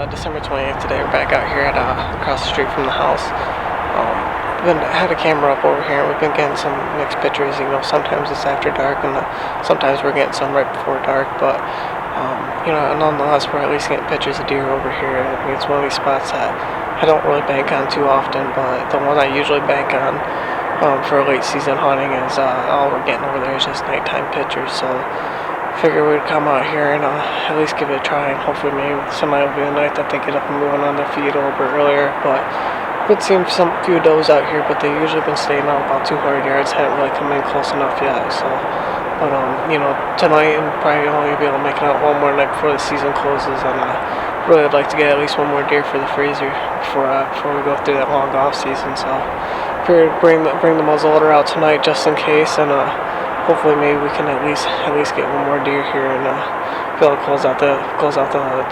December 28th today. We're back out here at across the street from the house. Had a camera up over here, and we've been getting some mixed pictures. Sometimes it's after dark, and sometimes we're getting some right before dark. But nonetheless, we're at least getting pictures of deer over here. And it's one of these spots that I don't really bank on too often, but the one I usually bank on for late season hunting is all we're getting over there is just nighttime pictures. So figure we'd come out here and at least give it a try, and hopefully maybe somebody will be the night that they get up and moving on their feet a little bit earlier. But we've seen some few does out here, but they've usually been staying out about 200 yards, haven't really come in close enough yet. So, but tonight and probably only be able to make it out one more night before the season closes, and really would like to get at least one more deer for the freezer before we go through that long off season. So figured bring the muzzleloader out tonight just in case, and hopefully maybe we can at least get one more deer here and be able to close out the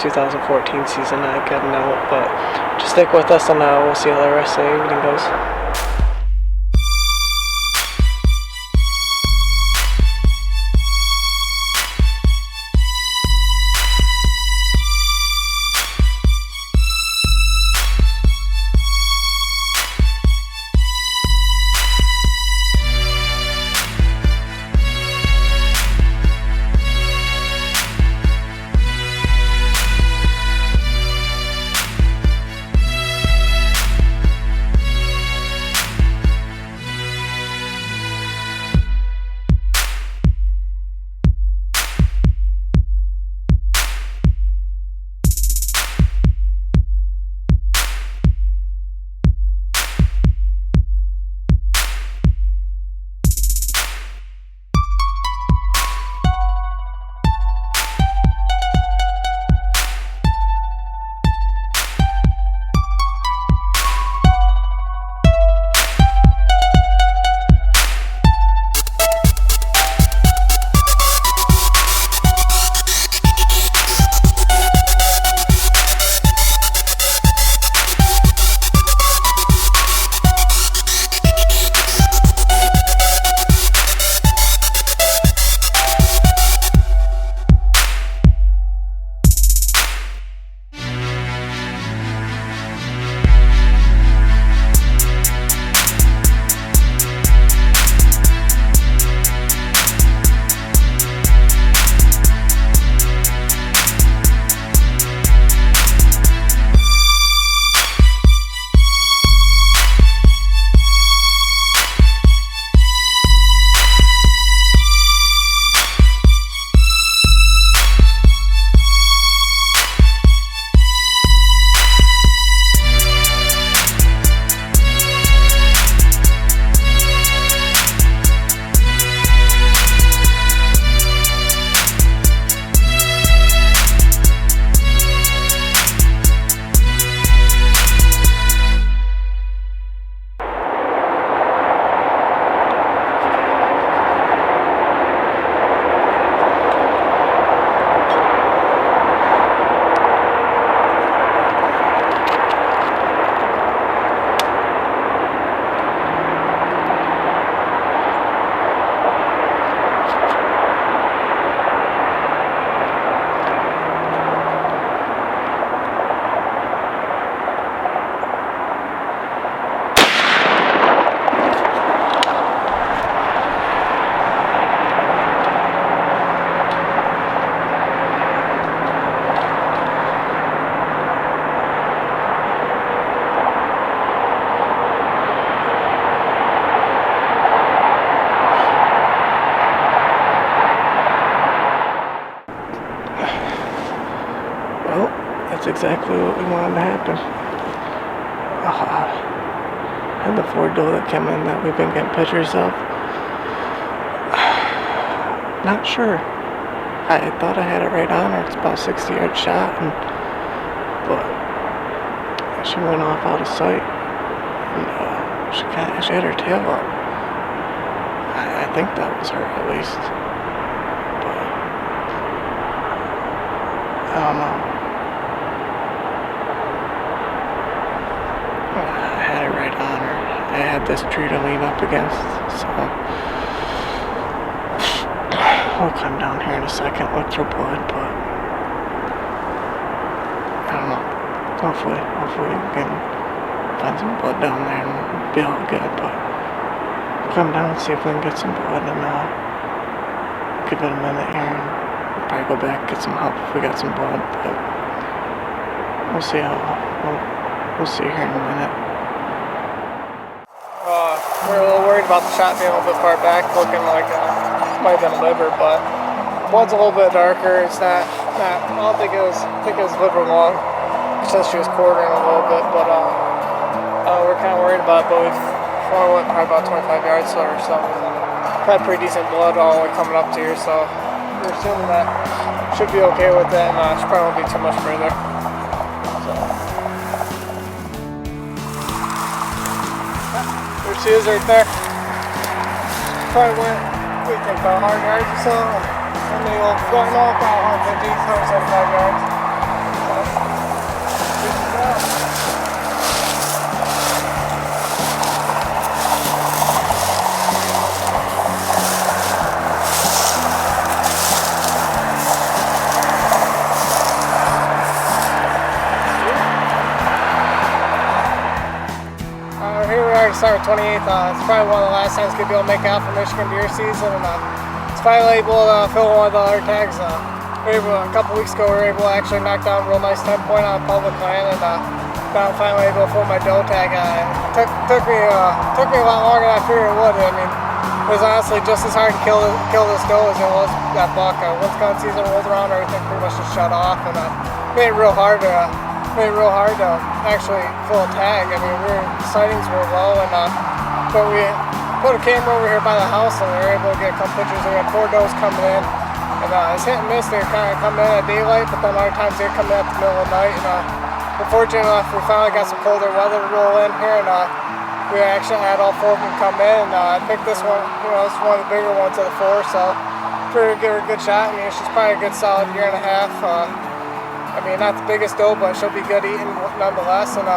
2014 season getting out. But just stick with us, and we'll see how the rest of the evening goes. That's exactly what we wanted to happen. And the Ford doe that came in that we've been getting pictures of. Not sure. I thought I had it right on her. It's about a 60-yard shot, but she went off out of sight. And she had her tail up. I think that was her at least. But I don't know. I had it right on her. I had this tree to lean up against, so I'll come down here in a second, look through blood, but I don't know. hopefully we can find some blood down there and be all good. But come down and see if we can get some blood and give it a minute here and probably go back get some help if we got some blood. But we'll see we'll see here in a minute. We're a little worried about the shot being a little bit far back, looking like it might have been liver, but blood's a little bit darker. It's not I don't think it was liver long. She says she was quartering a little bit, but we're kind of worried about it. But we've only went probably about 25 yards or so. Had pretty decent blood all the way coming up to here, so we're assuming that should be okay with it, and she probably won't be too much further. There she is right there. Probably went, we think about 100 yards or so. And they will going off about 150, 175 yards. Here we are, December 28th. It's probably one of the last times we'll be able to make out for Michigan deer season, and it's finally able to fill one of the other tags. A couple weeks ago, we were able to actually knock down a real nice 10-point on public land, and now I'm finally able to fill my doe tag. It took me a lot longer than I figured it would. I mean, it was honestly just as hard to kill this doe as it was that buck. Once gun season rolled around, everything pretty much just shut off, and made it real hard to actually fill a tag. I mean, sightings were low, and but we put a camera over here by the house, and we were able to get a couple pictures. We had 4 does coming in, and it's hit and miss. They were kind of coming in at daylight, but then other times they were coming in at the middle of the night. And fortunately enough, we finally got some colder weather to roll in here, and we actually had all 4 of them come in. I picked this one. It's one of the bigger ones of the 4, so figured give her a good shot. I mean, she's probably a good solid year and a half. I mean, not the biggest doe, but she'll be good eating nonetheless. And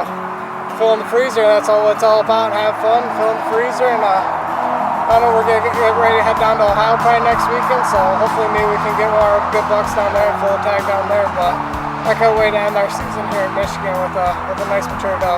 filling the freezer, that's all it's all about. Have fun, filling the freezer, and I know we're gonna get ready to head down to Ohio probably next weekend. So hopefully maybe we can get more good bucks down there and fill a tag down there. But I can't wait to end our season here in Michigan with a nice mature doe.